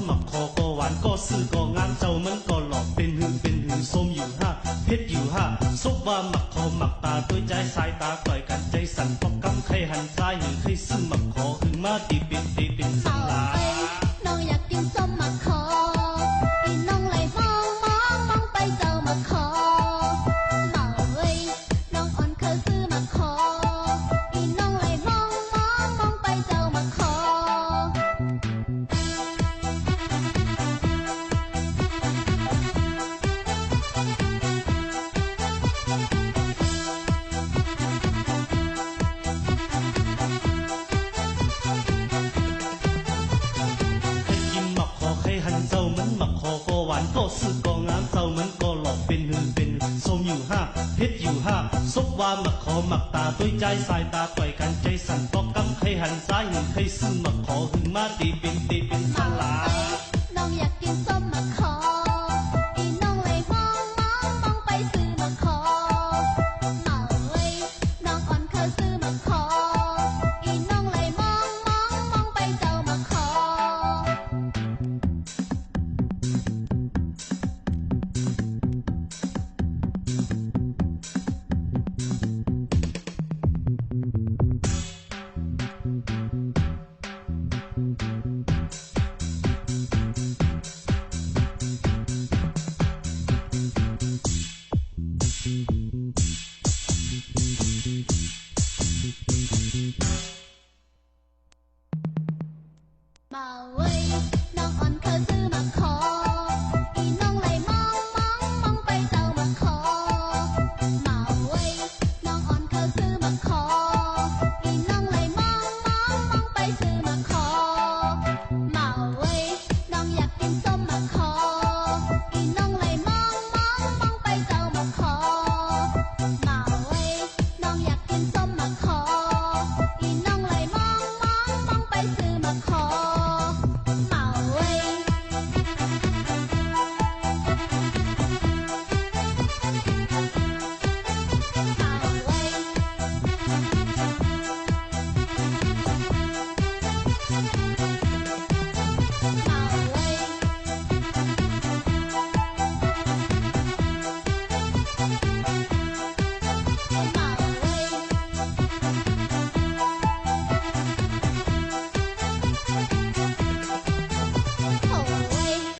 มักคอก็หวานก็ซื่อก็งามเจ้ามันก็หลอกเป็นหือส้มอยู่ห้าเพชรอยู่ห้าซบว่ามักคอมักตาด้วยใจสายตาต่อยกันใจสั่นพอกำใครหันซ้ายหรือใครซื้อมักคอหึงมาตีเป็นสังลาน้องอยากกินส้มมักคออีน้องเลยมองไปเจ้ามักคอน้องเอ้ยน้องอ่อนเคยซื้อมักคออีน้องเลยมองไปเจ้ามักคอหันเจ้ามันมักคอก็หวานก็ซื่อก็งามเจ้ามันก็หลอกเป็นหือส้มอยู่ห้าเพชรอยู่ห้าซบว่ามักคอมักตาด้วยใจสายตาต่อยกันใจสั่นพอกำใครหันซ้ายหรือใครซื้อมักคอหึงมาตีเป็น